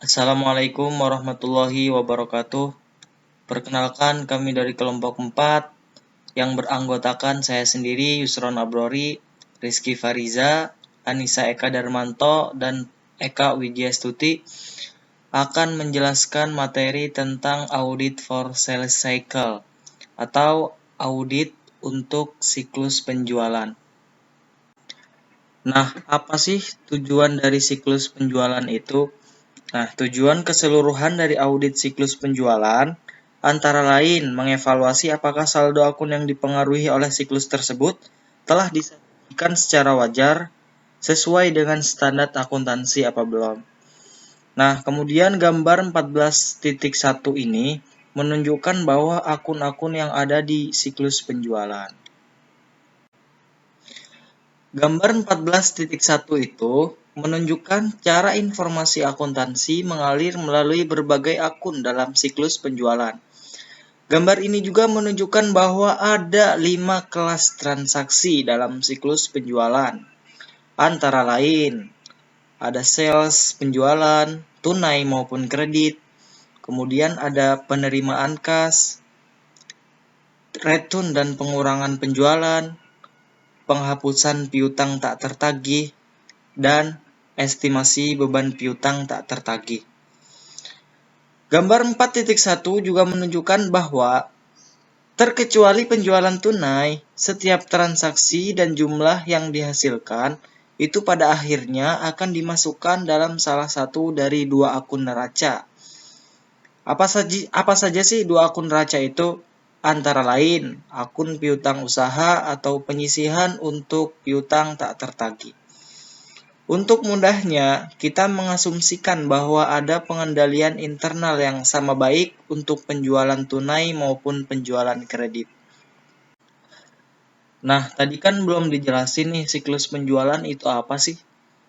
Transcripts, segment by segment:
Assalamualaikum warahmatullahi wabarakatuh. Perkenalkan, kami dari kelompok 4 yang beranggotakan saya sendiri, Yusron Abrori, Rizky Fariza, Anissa Eka Darmanto, dan Eka Widyastuti akan menjelaskan materi tentang audit for sales cycle atau audit untuk siklus penjualan. Nah, apa sih tujuan dari siklus penjualan itu? Nah, tujuan keseluruhan dari audit siklus penjualan antara lain mengevaluasi apakah saldo akun yang dipengaruhi oleh siklus tersebut telah disajikan secara wajar sesuai dengan standar akuntansi apa belum. Nah, kemudian gambar 14.1 ini menunjukkan bahwa akun-akun yang ada di siklus penjualan. Gambar 14.1 itu menunjukkan cara informasi akuntansi mengalir melalui berbagai akun dalam siklus penjualan. Gambar ini juga menunjukkan bahwa ada 5 kelas transaksi dalam siklus penjualan. Antara lain, ada sales penjualan, tunai maupun kredit, kemudian ada penerimaan kas, return dan pengurangan penjualan, penghapusan piutang tak tertagih, dan estimasi beban piutang tak tertagih. Gambar 4.1 juga menunjukkan bahwa terkecuali penjualan tunai, setiap transaksi dan jumlah yang dihasilkan itu pada akhirnya akan dimasukkan dalam salah satu dari dua akun neraca. Apa saja sih dua akun neraca itu? Antara lain, akun piutang usaha atau penyisihan untuk piutang tak tertagih. Untuk mudahnya, kita mengasumsikan bahwa ada pengendalian internal yang sama baik untuk penjualan tunai maupun penjualan kredit. Nah, tadi kan belum dijelasin nih siklus penjualan itu apa sih?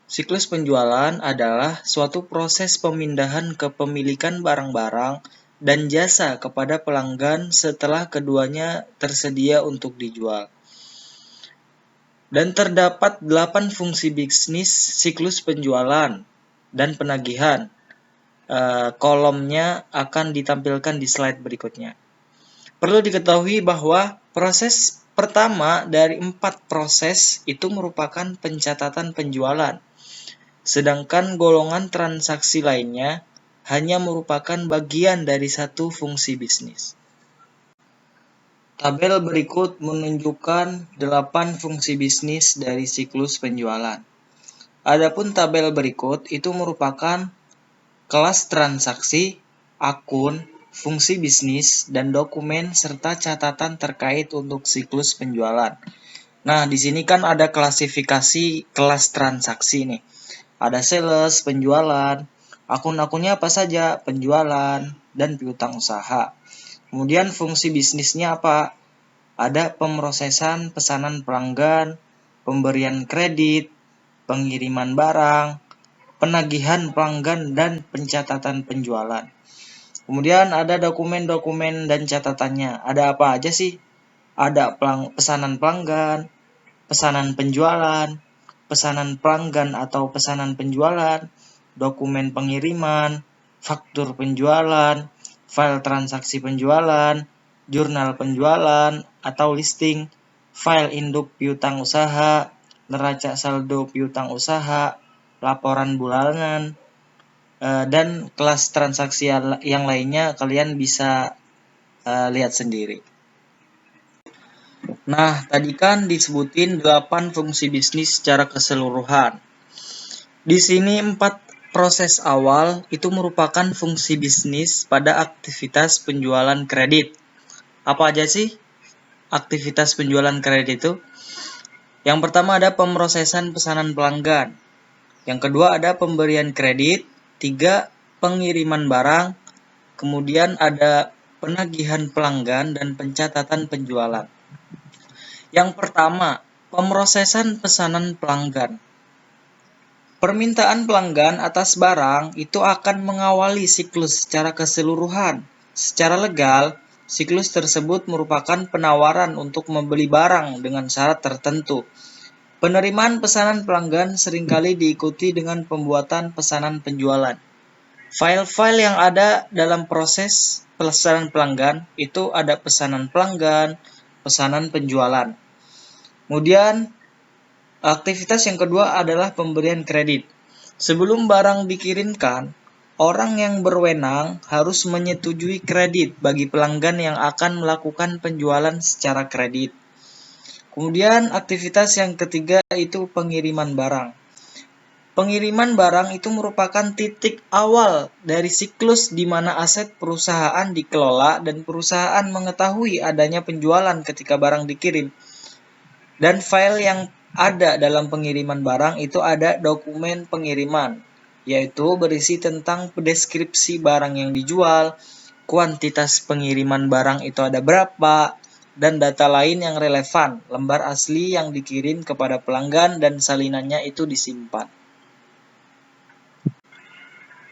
Siklus penjualan adalah suatu proses pemindahan kepemilikan barang-barang dan jasa kepada pelanggan setelah keduanya tersedia untuk dijual. Dan terdapat 8 fungsi bisnis siklus penjualan dan penagihan. Kolomnya akan ditampilkan di slide berikutnya. Perlu diketahui bahwa proses pertama dari 4 proses itu merupakan pencatatan penjualan, sedangkan golongan transaksi lainnya hanya merupakan bagian dari satu fungsi bisnis. Tabel berikut menunjukkan 8 fungsi bisnis dari siklus penjualan. Adapun tabel berikut itu merupakan kelas transaksi, akun, fungsi bisnis, dan dokumen serta catatan terkait untuk siklus penjualan. Nah, di sini kan ada klasifikasi kelas transaksi nih. Ada sales, penjualan, akun-akunnya apa saja, penjualan, dan piutang usaha. Kemudian fungsi bisnisnya apa? Ada pemrosesan pesanan pelanggan, pemberian kredit, pengiriman barang, penagihan pelanggan, dan pencatatan penjualan. Kemudian ada dokumen-dokumen dan catatannya. Ada apa aja sih? Ada pesanan pelanggan, pesanan penjualan, pesanan pelanggan atau pesanan penjualan, dokumen pengiriman, faktur penjualan, file transaksi penjualan, jurnal penjualan atau listing, file induk piutang usaha, neraca saldo piutang usaha, laporan bulanan, dan kelas transaksi yang lainnya kalian bisa lihat sendiri. Nah, tadi kan disebutin 8 fungsi bisnis secara keseluruhan. Di sini 4 proses awal itu merupakan fungsi bisnis pada aktivitas penjualan kredit. Apa aja sih aktivitas penjualan kredit itu? Yang pertama ada pemrosesan pesanan pelanggan. Yang kedua ada pemberian kredit. 3. Pengiriman barang. Kemudian ada penagihan pelanggan dan pencatatan penjualan. Yang pertama, pemrosesan pesanan pelanggan. Permintaan pelanggan atas barang itu akan mengawali siklus secara keseluruhan. Secara legal, siklus tersebut merupakan penawaran untuk membeli barang dengan syarat tertentu. Penerimaan pesanan pelanggan seringkali diikuti dengan pembuatan pesanan penjualan. File-file yang ada dalam proses pelaksanaan pelanggan itu ada pesanan pelanggan, pesanan penjualan. Kemudian aktivitas yang kedua adalah pemberian kredit. Sebelum barang dikirimkan, orang yang berwenang harus menyetujui kredit bagi pelanggan yang akan melakukan penjualan secara kredit. Kemudian aktivitas yang ketiga itu pengiriman barang. Pengiriman barang itu merupakan titik awal dari siklus di mana aset perusahaan dikelola dan perusahaan mengetahui adanya penjualan ketika barang dikirim. Dan file yang ada dalam pengiriman barang itu ada dokumen pengiriman, yaitu berisi tentang deskripsi barang yang dijual, kuantitas pengiriman barang itu ada berapa, dan data lain yang relevan, lembar asli yang dikirim kepada pelanggan dan salinannya itu disimpan.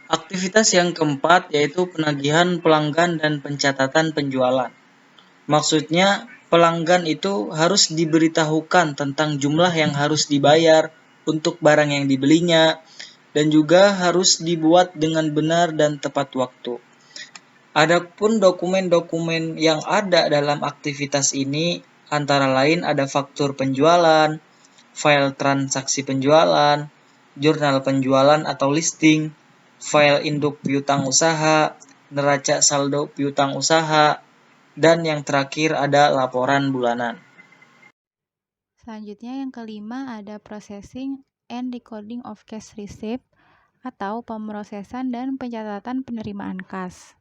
Aktivitas yang keempat yaitu penagihan pelanggan dan pencatatan penjualan. Maksudnya, pelanggan itu harus diberitahukan tentang jumlah yang harus dibayar untuk barang yang dibelinya, dan juga harus dibuat dengan benar dan tepat waktu. Adapun dokumen-dokumen yang ada dalam aktivitas ini antara lain ada faktur penjualan, file transaksi penjualan, jurnal penjualan atau listing, file induk piutang usaha, neraca saldo piutang usaha, dan yang terakhir ada laporan bulanan. Selanjutnya yang kelima ada processing and recording of cash receipt atau pemrosesan dan pencatatan penerimaan kas.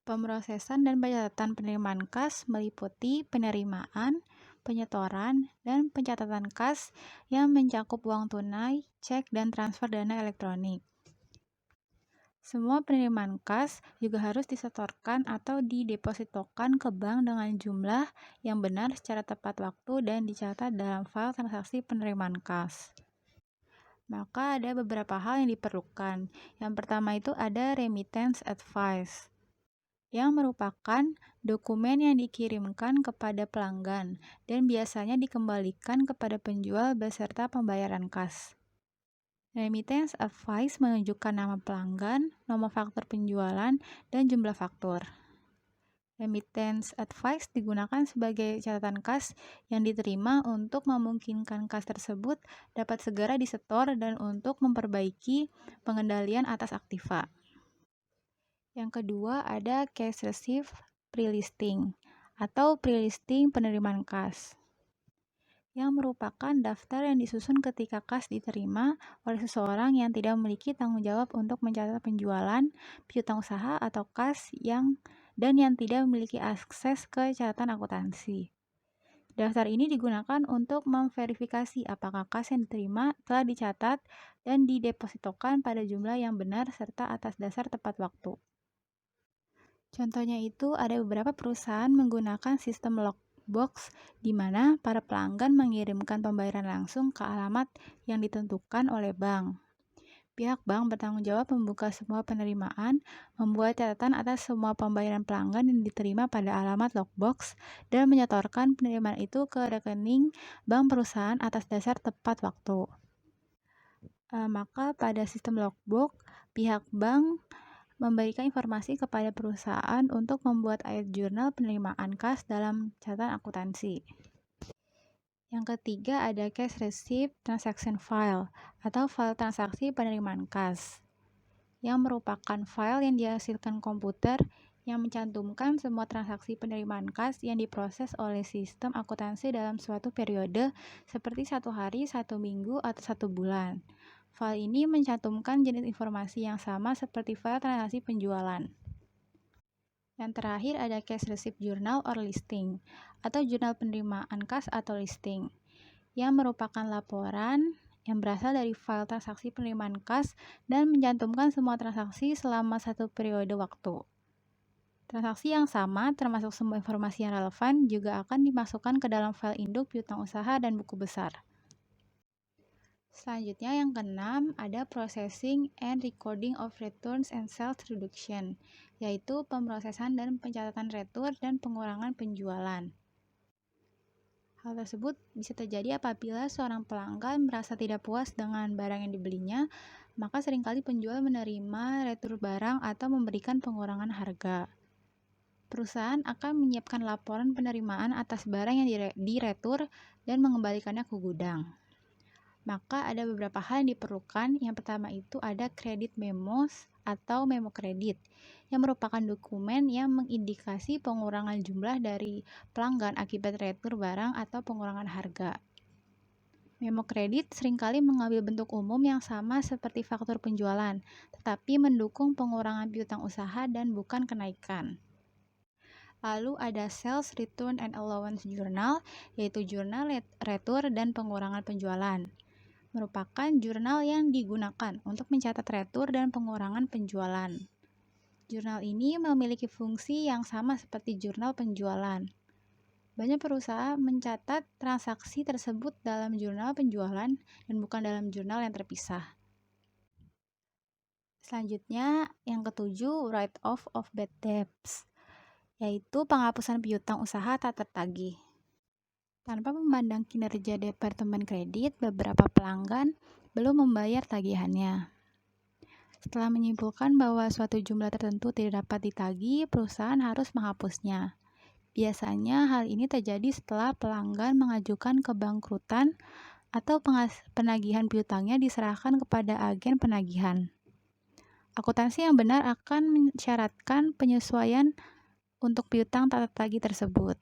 Pemrosesan dan pencatatan penerimaan kas meliputi penerimaan, penyetoran, dan pencatatan kas yang mencakup uang tunai, cek, dan transfer dana elektronik. Semua penerimaan kas juga harus disetorkan atau didepositokan ke bank dengan jumlah yang benar secara tepat waktu dan dicatat dalam file transaksi penerimaan kas. Maka ada beberapa hal yang diperlukan. Yang pertama itu ada remittance advice, yang merupakan dokumen yang dikirimkan kepada pelanggan dan biasanya dikembalikan kepada penjual beserta pembayaran kas. Remittance advice menunjukkan nama pelanggan, nomor faktur penjualan, dan jumlah faktur. Remittance advice digunakan sebagai catatan kas yang diterima untuk memungkinkan kas tersebut dapat segera disetor dan untuk memperbaiki pengendalian atas aktiva. Yang kedua ada cash receipt pre-listing atau pre-listing penerimaan kas, yang merupakan daftar yang disusun ketika kas diterima oleh seseorang yang tidak memiliki tanggung jawab untuk mencatat penjualan, piutang usaha, atau kas yang tidak memiliki akses ke catatan akuntansi. Daftar ini digunakan untuk memverifikasi apakah kas yang diterima telah dicatat dan didepositokan pada jumlah yang benar serta atas dasar tepat waktu. Contohnya itu ada beberapa perusahaan menggunakan sistem lockbox di mana para pelanggan mengirimkan pembayaran langsung ke alamat yang ditentukan oleh bank. Pihak bank bertanggung jawab membuka semua penerimaan, membuat catatan atas semua pembayaran pelanggan yang diterima pada alamat lockbox, dan menyetorkan penerimaan itu ke rekening bank perusahaan atas dasar tepat waktu. Maka pada sistem lockbox, pihak bank memberikan informasi kepada perusahaan untuk membuat ayat jurnal penerimaan kas dalam catatan akuntansi. Yang ketiga ada cash receipt transaction file atau file transaksi penerimaan kas, yang merupakan file yang dihasilkan komputer yang mencantumkan semua transaksi penerimaan kas yang diproses oleh sistem akuntansi dalam suatu periode seperti 1 hari, 1 minggu, atau 1 bulan. File ini mencantumkan jenis informasi yang sama seperti file transaksi penjualan. Yang terakhir ada cash receipt journal or listing atau jurnal penerimaan kas atau listing, yang merupakan laporan yang berasal dari file transaksi penerimaan kas dan mencantumkan semua transaksi selama satu periode waktu. Transaksi yang sama termasuk semua informasi yang relevan juga akan dimasukkan ke dalam file induk piutang usaha dan buku besar. Selanjutnya yang keenam ada processing and recording of returns and sales reduction, yaitu pemrosesan dan pencatatan retur dan pengurangan penjualan. Hal tersebut bisa terjadi apabila seorang pelanggan merasa tidak puas dengan barang yang dibelinya, maka seringkali penjual menerima retur barang atau memberikan pengurangan harga. Perusahaan akan menyiapkan laporan penerimaan atas barang yang diretur dan mengembalikannya ke gudang. Maka ada beberapa hal yang diperlukan. Yang pertama itu ada kredit memos atau memo kredit, yang merupakan dokumen yang mengindikasi pengurangan jumlah dari pelanggan akibat retur barang atau pengurangan harga. Memo kredit seringkali mengambil bentuk umum yang sama seperti faktur penjualan, tetapi mendukung pengurangan piutang usaha dan bukan kenaikan. Lalu ada Sales Return and Allowance Journal, yaitu jurnal retur dan pengurangan penjualan. Merupakan jurnal yang digunakan untuk mencatat retur dan pengurangan penjualan. Jurnal ini memiliki fungsi yang sama seperti jurnal penjualan. Banyak perusahaan mencatat transaksi tersebut dalam jurnal penjualan dan bukan dalam jurnal yang terpisah. Selanjutnya, yang ketujuh, write-off of bad debts, yaitu penghapusan piutang usaha tak tertagih. Tanpa memandang kinerja departemen kredit, beberapa pelanggan belum membayar tagihannya. Setelah menyimpulkan bahwa suatu jumlah tertentu tidak dapat ditagih, perusahaan harus menghapusnya. Biasanya hal ini terjadi setelah pelanggan mengajukan kebangkrutan atau penagihan piutangnya diserahkan kepada agen penagihan. Akuntansi yang benar akan mensyaratkan penyesuaian untuk piutang tak tertagih tersebut.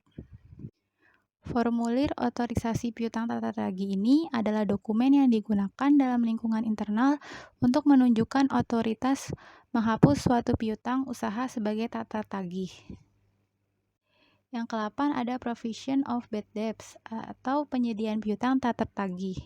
Formulir otorisasi piutang tak tertagih ini adalah dokumen yang digunakan dalam lingkungan internal untuk menunjukkan otoritas menghapus suatu piutang usaha sebagai tak tertagih. Yang ke-8 ada provision of bad debts atau penyediaan piutang tak tertagih.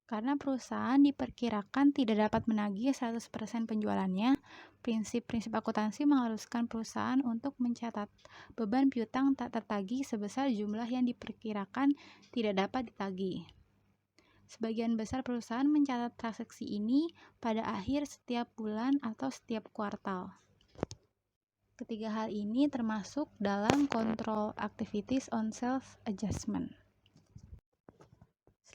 Karena perusahaan diperkirakan tidak dapat menagih 100% penjualannya, prinsip-prinsip akuntansi mengharuskan perusahaan untuk mencatat beban piutang tak tertagih sebesar jumlah yang diperkirakan tidak dapat ditagih. Sebagian besar perusahaan mencatat transaksi ini pada akhir setiap bulan atau setiap kuartal. Ketiga hal ini termasuk dalam control activities on sales adjustment.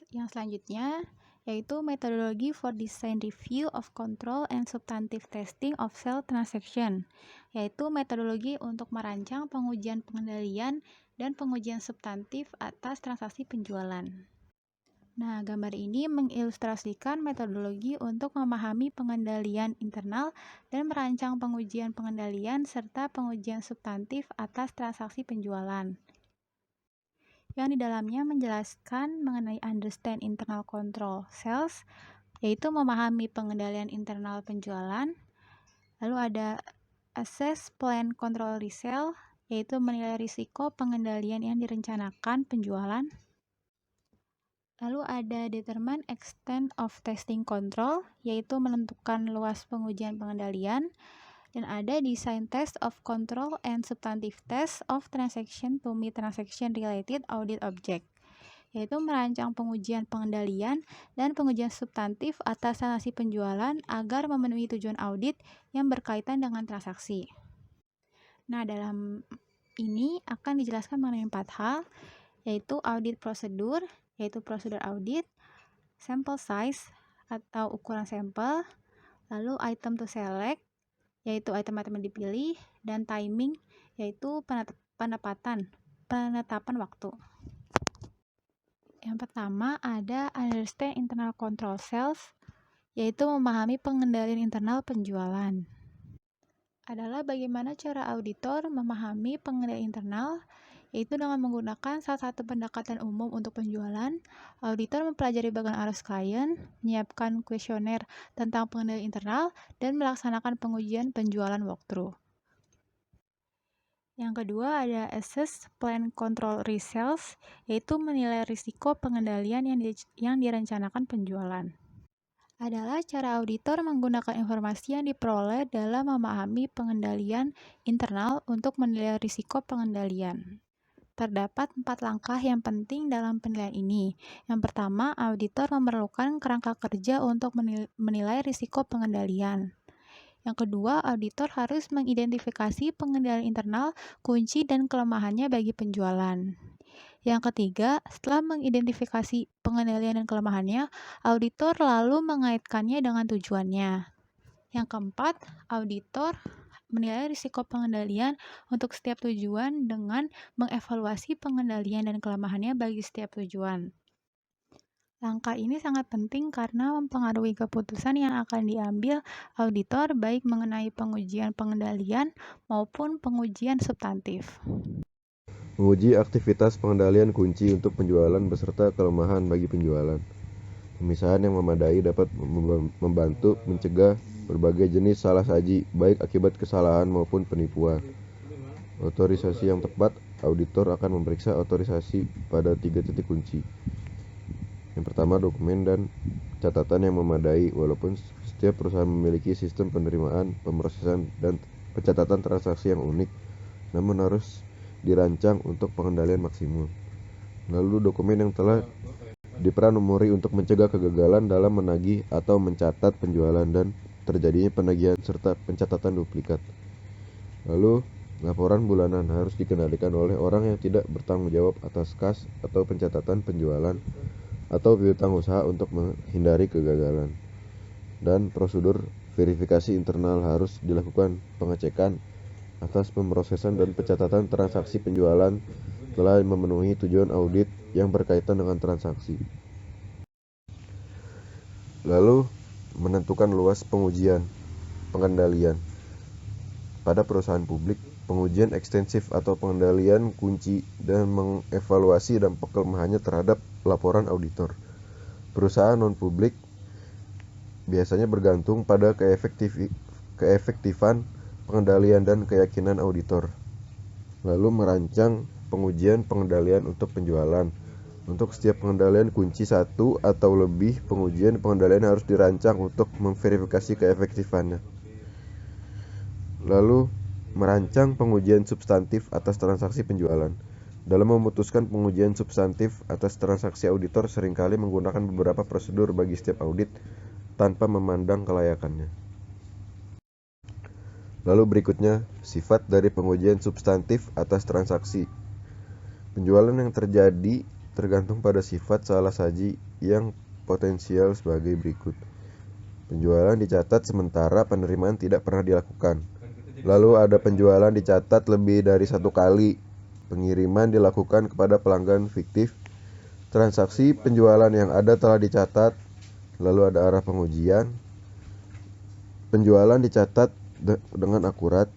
Yang selanjutnya yaitu metodologi for design review of control and substantive testing of sales transaction, yaitu metodologi untuk merancang pengujian pengendalian dan pengujian substantif atas transaksi penjualan. Nah, gambar ini mengilustrasikan metodologi untuk memahami pengendalian internal dan merancang pengujian pengendalian serta pengujian substantif atas transaksi penjualan. Yang di dalamnya menjelaskan mengenai understand internal control sales, yaitu memahami pengendalian internal penjualan. Lalu ada assess plan control resale, yaitu menilai risiko pengendalian yang direncanakan penjualan. Lalu ada determine extent of testing control, yaitu menentukan luas pengujian pengendalian. Dan ada design test of control and substantive test of transaction to meet transaction related audit object, yaitu merancang pengujian pengendalian dan pengujian substantif atas transaksi penjualan agar memenuhi tujuan audit yang berkaitan dengan transaksi. Nah, dalam ini akan dijelaskan mengenai 4 hal, yaitu audit prosedur, yaitu prosedur audit, sample size atau ukuran sampel, lalu item to select, yaitu item-item yang dipilih, dan timing, yaitu penetapan waktu. Yang pertama ada understand internal control sales, yaitu memahami pengendalian internal penjualan. Adalah bagaimana cara auditor memahami pengendalian internal, yaitu dengan menggunakan salah satu pendekatan umum untuk penjualan. Auditor mempelajari bagian arus klien, menyiapkan kuesioner tentang pengendalian internal, dan melaksanakan pengujian penjualan walkthrough. Yang kedua ada assess plan control resales, yaitu menilai risiko pengendalian yang direncanakan penjualan. Adalah cara auditor menggunakan informasi yang diperoleh dalam memahami pengendalian internal untuk menilai risiko pengendalian. Terdapat 4 langkah yang penting dalam penilaian ini. Yang pertama, auditor memerlukan kerangka kerja untuk menilai risiko pengendalian. Yang kedua, auditor harus mengidentifikasi pengendalian internal, kunci dan kelemahannya bagi penjualan. Yang ketiga, setelah mengidentifikasi pengendalian dan kelemahannya, auditor lalu mengaitkannya dengan tujuannya. Yang keempat, auditor menilai risiko pengendalian untuk setiap tujuan dengan mengevaluasi pengendalian dan kelemahannya bagi setiap tujuan. Langkah ini sangat penting karena mempengaruhi keputusan yang akan diambil auditor baik mengenai pengujian pengendalian maupun pengujian substantif. Menguji aktivitas pengendalian kunci untuk penjualan beserta kelemahan bagi penjualan. Pemisahan yang memadai dapat membantu mencegah berbagai jenis salah saji, baik akibat kesalahan maupun penipuan. Otorisasi yang tepat, auditor akan memeriksa otorisasi pada 3 titik kunci. Yang pertama, dokumen dan catatan yang memadai. Walaupun setiap perusahaan memiliki sistem penerimaan, pemrosesan, dan pencatatan transaksi yang unik, namun harus dirancang untuk pengendalian maksimum. Lalu, dokumen yang telah dipranomori untuk mencegah kegagalan dalam menagih atau mencatat penjualan dan terjadinya penagihan serta pencatatan duplikat. Lalu, laporan bulanan harus dikendalikan oleh orang yang tidak bertanggung jawab atas kas atau pencatatan penjualan atau piutang usaha untuk menghindari kegagalan. Dan prosedur verifikasi internal harus dilakukan pengecekan atas pemrosesan dan pencatatan transaksi penjualan telah memenuhi tujuan audit yang berkaitan dengan transaksi. Lalu, menentukan luas pengujian pengendalian. Pada perusahaan publik, pengujian ekstensif atau pengendalian kunci dan mengevaluasi dampak kelemahannya terhadap laporan auditor. Perusahaan non-publik biasanya bergantung pada keefektifan pengendalian dan keyakinan auditor. Lalu merancang pengujian pengendalian untuk penjualan. Untuk setiap pengendalian kunci satu atau lebih, pengujian pengendalian harus dirancang untuk memverifikasi keefektifannya. Lalu, merancang pengujian substantif atas transaksi penjualan. Dalam memutuskan pengujian substantif atas transaksi, auditor seringkali menggunakan beberapa prosedur bagi setiap audit tanpa memandang kelayakannya. Lalu berikutnya, sifat dari pengujian substantif atas transaksi. Penjualan yang terjadi tergantung pada sifat salah saji yang potensial sebagai berikut. Penjualan dicatat sementara penerimaan tidak pernah dilakukan. Lalu ada penjualan dicatat lebih dari satu kali. Pengiriman dilakukan kepada pelanggan fiktif. Transaksi penjualan yang ada telah dicatat. Lalu ada arah pengujian. Penjualan dicatat dengan akurat.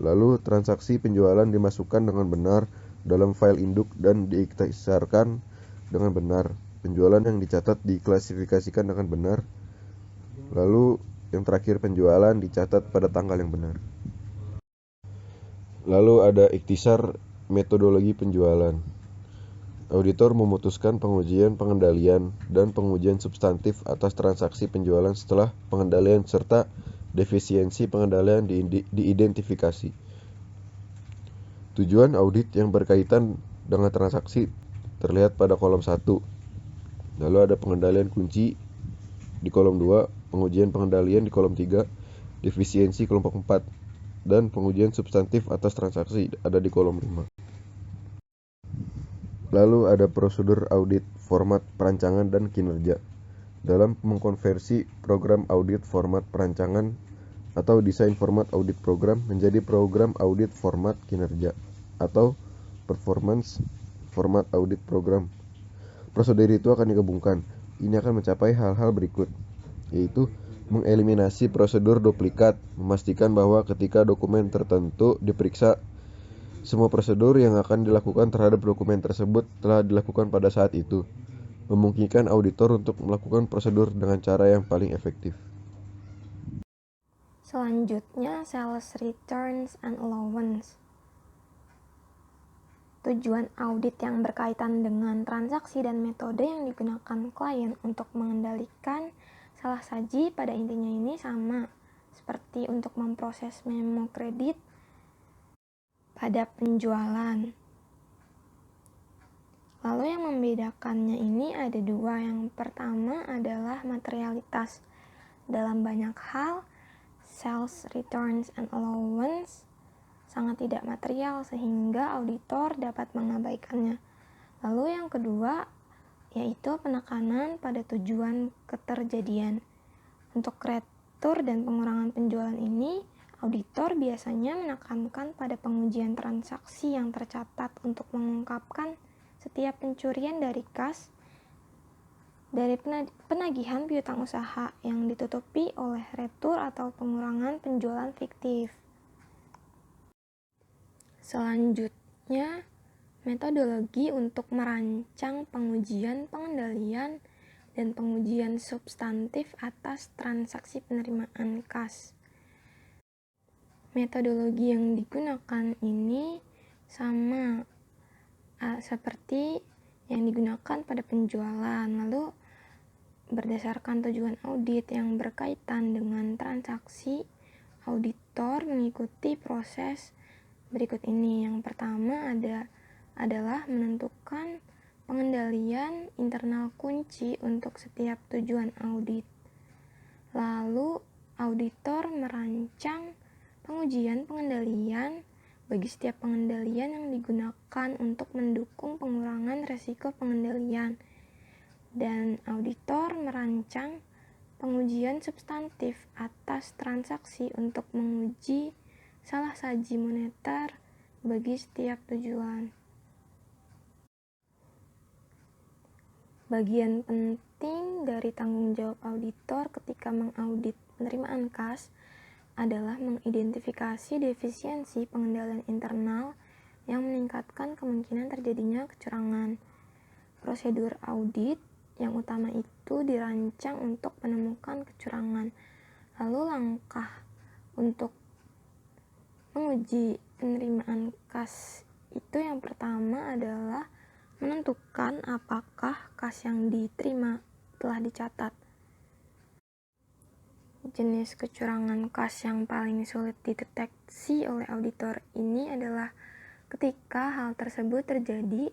Lalu transaksi penjualan dimasukkan dengan benar dalam file induk dan diikhtisarkan dengan benar. Penjualan yang dicatat diklasifikasikan dengan benar. Lalu yang terakhir, penjualan dicatat pada tanggal yang benar. Lalu ada ikhtisar metodologi penjualan. Auditor memutuskan pengujian pengendalian dan pengujian substantif atas transaksi penjualan setelah pengendalian serta defisiensi pengendalian diidentifikasi. Tujuan audit yang berkaitan dengan transaksi terlihat pada kolom 1. Lalu ada pengendalian kunci di kolom 2, pengujian pengendalian di kolom 3, defisiensi kelompok 4, dan pengujian substantif atas transaksi ada di kolom 5. Lalu ada prosedur audit, format perancangan, dan kinerja. Dalam mengkonversi program audit format perancangan atau desain format audit program menjadi program audit format kinerja atau performance format audit program. Prosedur itu akan digabungkan. Ini akan mencapai hal-hal berikut, yaitu mengeliminasi prosedur duplikat, memastikan bahwa ketika dokumen tertentu diperiksa, semua prosedur yang akan dilakukan terhadap dokumen tersebut telah dilakukan pada saat itu, memungkinkan auditor untuk melakukan prosedur dengan cara yang paling efektif. Selanjutnya, sales returns and allowance. Tujuan audit yang berkaitan dengan transaksi dan metode yang digunakan klien untuk mengendalikan salah saji pada intinya ini sama seperti untuk memproses memo kredit pada penjualan. Lalu yang membedakannya ini ada dua. Yang pertama adalah materialitas. Dalam banyak hal, sales returns and allowance sangat tidak material sehingga auditor dapat mengabaikannya. Lalu yang kedua yaitu penekanan pada tujuan keterjadian. Untuk retur dan pengurangan penjualan ini, auditor biasanya menekankan pada pengujian transaksi yang tercatat untuk mengungkapkan setiap pencurian dari kas dari penagihan piutang usaha yang ditutupi oleh retur atau pengurangan penjualan fiktif. Selanjutnya, metodologi untuk merancang pengujian pengendalian dan pengujian substantif atas transaksi penerimaan kas. Metodologi yang digunakan ini sama seperti yang digunakan pada penjualan, lalu berdasarkan tujuan audit yang berkaitan dengan transaksi, auditor mengikuti proses berikut ini. Yang pertama adalah menentukan pengendalian internal kunci untuk setiap tujuan audit. Lalu auditor merancang pengujian pengendalian bagi setiap pengendalian yang digunakan untuk mendukung pengurangan resiko pengendalian. Dan auditor merancang pengujian substantif atas transaksi untuk menguji salah saji moneter bagi setiap tujuan. Bagian penting dari tanggung jawab auditor ketika mengaudit penerimaan kas adalah mengidentifikasi defisiensi pengendalian internal yang meningkatkan kemungkinan terjadinya kecurangan. Prosedur audit yang utama itu dirancang untuk menemukan kecurangan. Lalu langkah untuk menguji penerimaan kas itu yang pertama adalah menentukan apakah kas yang diterima telah dicatat. Jenis kecurangan kas yang paling sulit dideteksi oleh auditor ini adalah ketika hal tersebut terjadi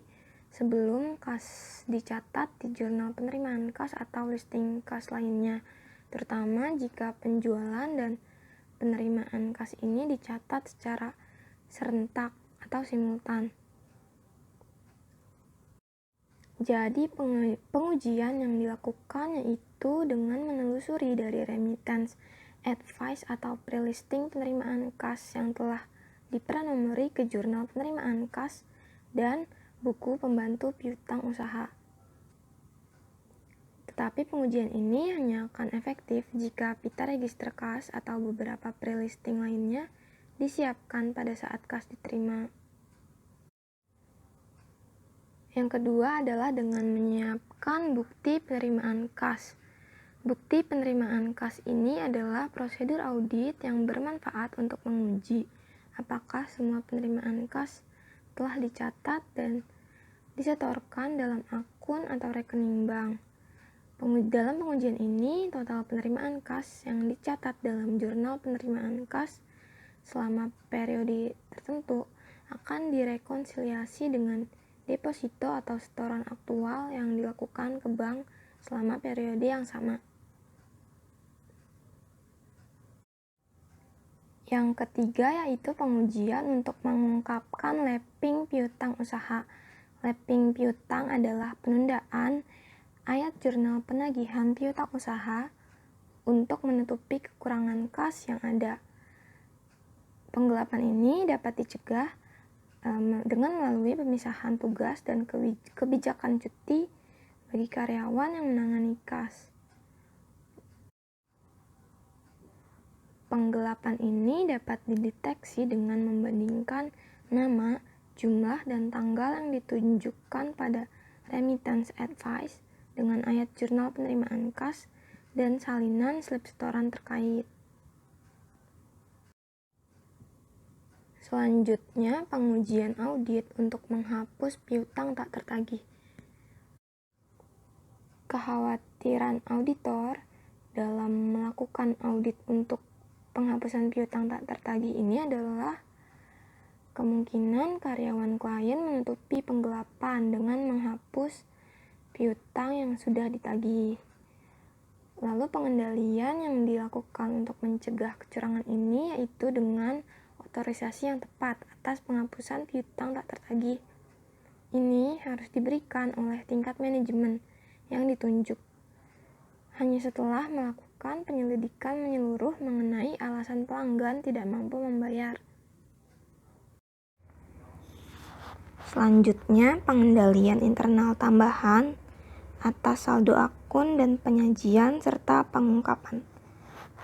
sebelum kas dicatat di jurnal penerimaan kas atau listing kas lainnya, terutama jika penjualan dan penerimaan kas ini dicatat secara serentak atau simultan. Jadi pengujian yang dilakukan yaitu dengan menelusuri dari remittance advice atau pre-listing penerimaan kas yang telah dipranomori ke jurnal penerimaan kas dan buku pembantu piutang usaha. Tetapi pengujian ini hanya akan efektif jika pita register kas atau beberapa pre-listing lainnya disiapkan pada saat kas diterima. Yang kedua adalah dengan menyiapkan bukti penerimaan kas. Bukti penerimaan kas ini adalah prosedur audit yang bermanfaat untuk menguji apakah semua penerimaan kas telah dicatat dan disetorkan dalam akun atau rekening bank. Dalam pengujian ini, total penerimaan kas yang dicatat dalam jurnal penerimaan kas selama periode tertentu akan direkonsiliasi dengan deposito atau setoran aktual yang dilakukan ke bank selama periode yang sama. Yang ketiga yaitu pengujian untuk mengungkapkan lapping piutang usaha. Lapping piutang adalah penundaan ayat jurnal penagihan piutang usaha untuk menutupi kekurangan kas yang ada. Penggelapan ini dapat dicegah dengan melalui pemisahan tugas dan kebijakan cuti bagi karyawan yang menangani kas. Penggelapan ini dapat dideteksi dengan membandingkan nama, jumlah, dan tanggal yang ditunjukkan pada remittance advice dengan ayat jurnal penerimaan kas dan salinan slip setoran terkait. Selanjutnya, pengujian audit untuk menghapus piutang tak tertagih. Kekhawatiran auditor dalam melakukan audit untuk penghapusan piutang tak tertagih ini adalah kemungkinan karyawan klien menutupi penggelapan dengan menghapus piutang yang sudah ditagih. Lalu pengendalian yang dilakukan untuk mencegah kecurangan ini yaitu dengan otorisasi yang tepat atas penghapusan piutang tak tertagih. ini harus diberikan oleh tingkat manajemen yang ditunjuk. Hanya setelah melakukan penyelidikan menyeluruh mengenai alasan pelanggan tidak mampu membayar. Selanjutnya, pengendalian internal tambahan atas saldo akun dan penyajian serta pengungkapan.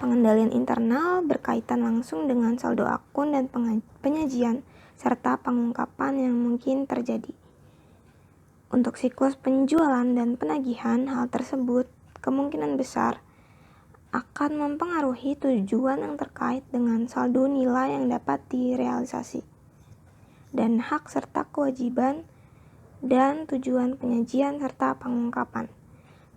Pengendalian internal berkaitan langsung dengan saldo akun dan penyajian serta pengungkapan yang mungkin terjadi. Untuk siklus penjualan dan penagihan, hal tersebut kemungkinan besar akan mempengaruhi tujuan yang terkait dengan saldo nilai yang dapat direalisasi, dan hak serta kewajiban dan tujuan penyajian serta pengungkapan.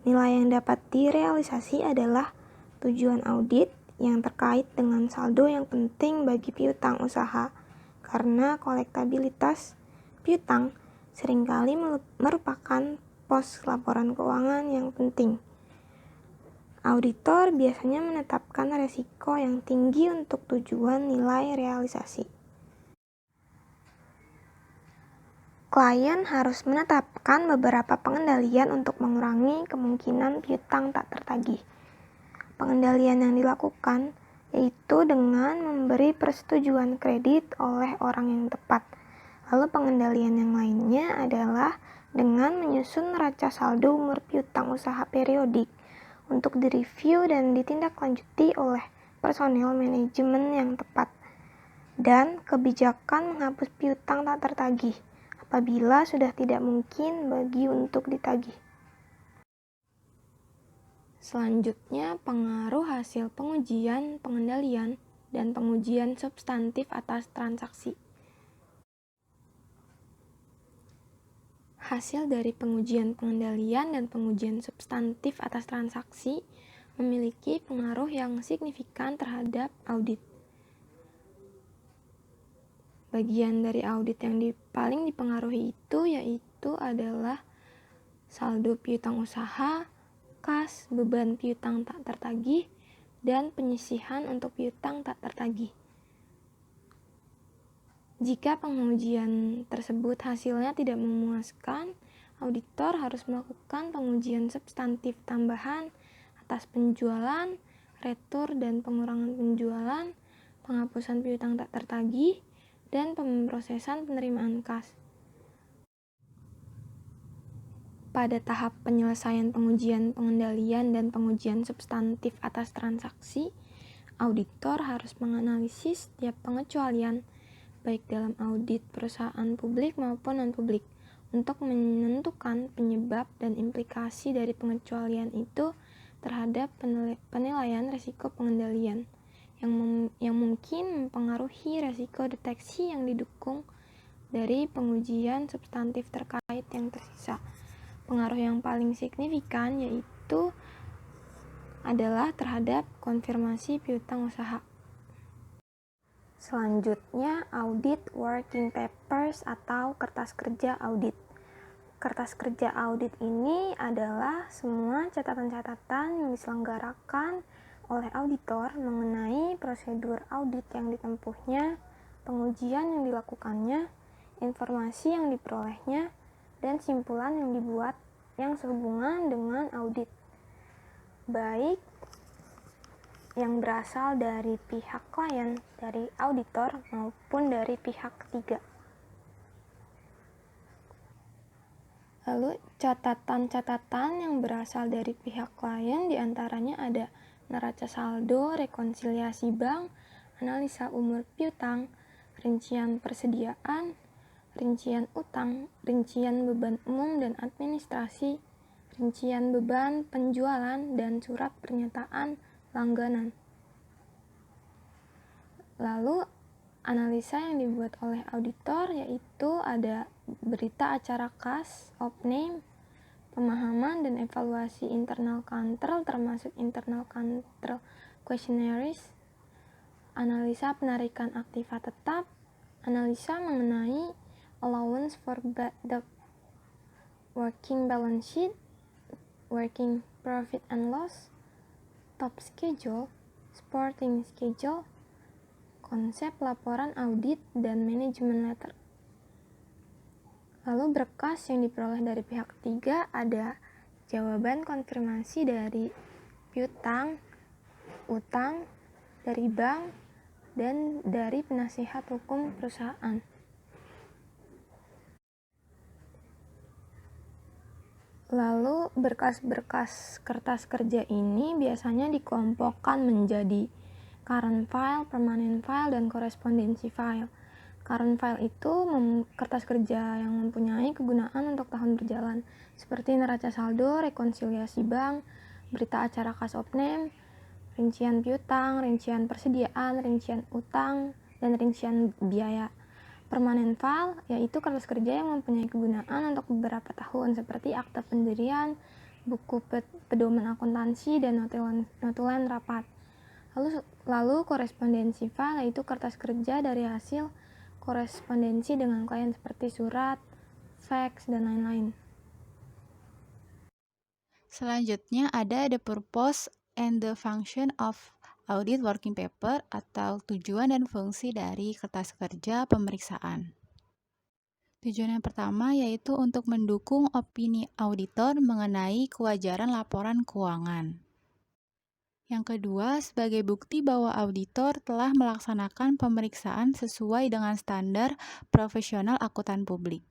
Nilai yang dapat direalisasi adalah tujuan audit yang terkait dengan saldo yang penting bagi piutang usaha, karena kolektabilitas piutang seringkali merupakan pos laporan keuangan yang penting. Auditor biasanya menetapkan resiko yang tinggi untuk tujuan nilai realisasi. Klien harus menetapkan beberapa pengendalian untuk mengurangi kemungkinan piutang tak tertagih. Pengendalian yang dilakukan yaitu dengan memberi persetujuan kredit oleh orang yang tepat. Lalu pengendalian yang lainnya adalah dengan menyusun neraca saldo umur piutang usaha periodik untuk direview dan ditindaklanjuti oleh personel manajemen yang tepat, dan kebijakan menghapus piutang tak tertagih apabila sudah tidak mungkin bagi untuk ditagih. Selanjutnya, pengaruh hasil pengujian, pengendalian, dan pengujian substantif atas transaksi. Hasil dari pengujian pengendalian dan pengujian substantif atas transaksi memiliki pengaruh yang signifikan terhadap audit. Bagian dari audit yang paling dipengaruhi yaitu adalah saldo piutang usaha, kas, beban piutang tak tertagih, dan penyisihan untuk piutang tak tertagih. Jika pengujian tersebut hasilnya tidak memuaskan, auditor harus melakukan pengujian substantif tambahan atas penjualan, retur dan pengurangan penjualan, penghapusan piutang tak tertagih, dan pemrosesan penerimaan kas. Pada tahap penyelesaian pengujian pengendalian dan pengujian substantif atas transaksi, auditor harus menganalisis setiap pengecualian baik dalam audit perusahaan publik maupun non-publik, untuk menentukan penyebab dan implikasi dari pengecualian itu terhadap penilaian risiko pengendalian yang mungkin mempengaruhi risiko deteksi yang didukung dari pengujian substantif terkait yang tersisa. Pengaruh yang paling signifikan yaitu adalah terhadap konfirmasi piutang usaha. Selanjutnya, audit working papers atau kertas kerja audit. Kertas kerja audit ini adalah semua catatan-catatan yang diselenggarakan oleh auditor mengenai prosedur audit yang ditempuhnya, pengujian yang dilakukannya, informasi yang diperolehnya, dan simpulan yang dibuat yang sehubungan dengan audit, baik yang berasal dari pihak klien, dari auditor, maupun dari pihak ketiga. Lalu, catatan-catatan yang berasal dari pihak klien diantaranya ada neraca saldo, rekonsiliasi bank, analisa umur piutang, rincian persediaan, rincian utang, rincian beban umum dan administrasi, rincian beban penjualan, dan surat pernyataan langganan. Lalu, analisa yang dibuat oleh auditor yaitu ada berita acara kas, off-name, pemahaman dan evaluasi internal control termasuk internal control questionnaires, analisa penarikan aktiva tetap, analisa mengenai allowance for bad debt, working balance sheet, working profit and loss, top schedule, supporting schedule, konsep laporan audit, dan manajemen letter. Lalu berkas yang diperoleh dari pihak ketiga ada jawaban konfirmasi dari piutang, utang, dari bank, dan dari penasihat hukum perusahaan. Lalu berkas-berkas kertas kerja ini biasanya dikelompokkan menjadi current file, permanent file, dan korespondensi file. Current file itu kertas kerja yang mempunyai kegunaan untuk tahun berjalan, seperti neraca saldo, rekonsiliasi bank, berita acara cash of name, rincian piutang, rincian persediaan, rincian utang, dan rincian biaya. Permanent file yaitu kertas kerja yang mempunyai kegunaan untuk beberapa tahun, seperti akta pendirian, buku pedoman akuntansi, dan notulen rapat. Lalu korespondensi file yaitu kertas kerja dari hasil korespondensi dengan klien seperti surat, fax, dan lain-lain. Selanjutnya ada the purpose and the function of audit working paper atau tujuan dan fungsi dari kertas kerja pemeriksaan. Tujuan yang pertama yaitu untuk mendukung opini auditor mengenai kewajaran laporan keuangan. Yang kedua, sebagai bukti bahwa auditor telah melaksanakan pemeriksaan sesuai dengan standar profesional akuntan publik.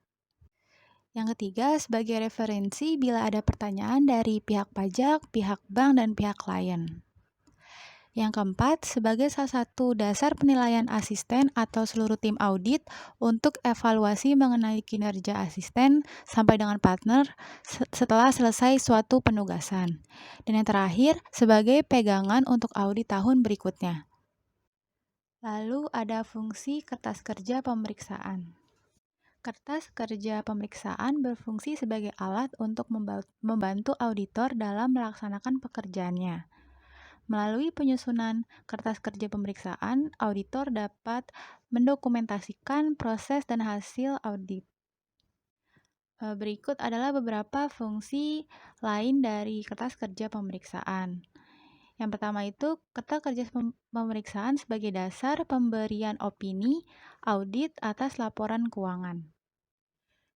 Yang ketiga, sebagai referensi bila ada pertanyaan dari pihak pajak, pihak bank, dan pihak klien. Yang keempat, sebagai salah satu dasar penilaian asisten atau seluruh tim audit untuk evaluasi mengenai kinerja asisten sampai dengan partner setelah selesai suatu penugasan. Dan yang terakhir, sebagai pegangan untuk audit tahun berikutnya. Lalu ada fungsi kertas kerja pemeriksaan. Kertas kerja pemeriksaan berfungsi sebagai alat untuk membantu auditor dalam melaksanakan pekerjaannya. Melalui penyusunan kertas kerja pemeriksaan, auditor dapat mendokumentasikan proses dan hasil audit. Berikut adalah beberapa fungsi lain dari kertas kerja pemeriksaan. Yang pertama itu, kertas kerja pemeriksaan sebagai dasar pemberian opini audit atas laporan keuangan,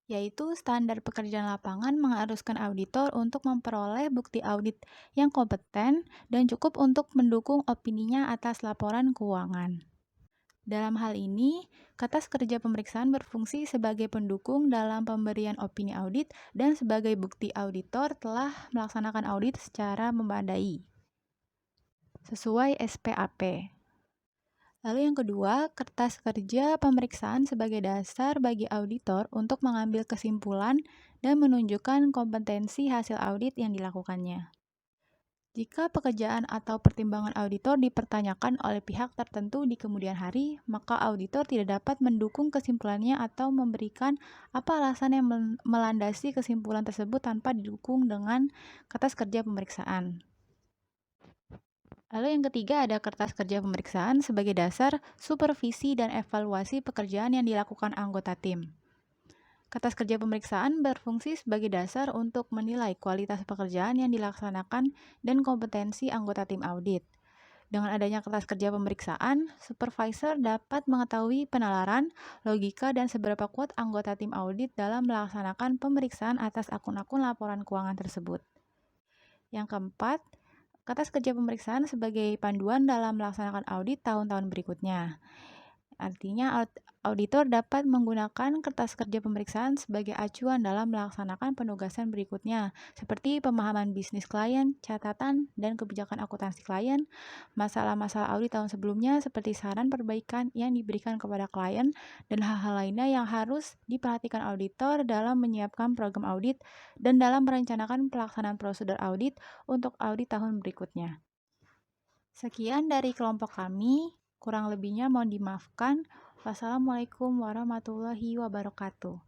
yaitu standar pekerjaan lapangan mengharuskan auditor untuk memperoleh bukti audit yang kompeten dan cukup untuk mendukung opininya atas laporan keuangan. Dalam hal ini, kertas kerja pemeriksaan berfungsi sebagai pendukung dalam pemberian opini audit dan sebagai bukti auditor telah melaksanakan audit secara memadai, sesuai SPAP. Lalu yang kedua, kertas kerja pemeriksaan sebagai dasar bagi auditor untuk mengambil kesimpulan dan menunjukkan kompetensi hasil audit yang dilakukannya. Jika pekerjaan atau pertimbangan auditor dipertanyakan oleh pihak tertentu di kemudian hari, maka auditor tidak dapat mendukung kesimpulannya atau memberikan apa alasan yang melandasi kesimpulan tersebut tanpa didukung dengan kertas kerja pemeriksaan. Lalu yang ketiga ada kertas kerja pemeriksaan sebagai dasar supervisi dan evaluasi pekerjaan yang dilakukan anggota tim. Kertas kerja pemeriksaan berfungsi sebagai dasar untuk menilai kualitas pekerjaan yang dilaksanakan dan kompetensi anggota tim audit. Dengan adanya kertas kerja pemeriksaan, supervisor dapat mengetahui penalaran, logika, dan seberapa kuat anggota tim audit dalam melaksanakan pemeriksaan atas akun-akun laporan keuangan tersebut. Yang keempat, kertas kerja pemeriksaan sebagai panduan dalam melaksanakan audit tahun-tahun berikutnya. Artinya, auditor dapat menggunakan kertas kerja pemeriksaan sebagai acuan dalam melaksanakan penugasan berikutnya, seperti pemahaman bisnis klien, catatan dan kebijakan akuntansi klien, masalah-masalah audit tahun sebelumnya seperti saran perbaikan yang diberikan kepada klien, dan hal-hal lainnya yang harus diperhatikan auditor dalam menyiapkan program audit dan dalam merencanakan pelaksanaan prosedur audit untuk audit tahun berikutnya. Sekian dari kelompok kami. Kurang lebihnya mohon dimaafkan. Wassalamualaikum warahmatullahi wabarakatuh.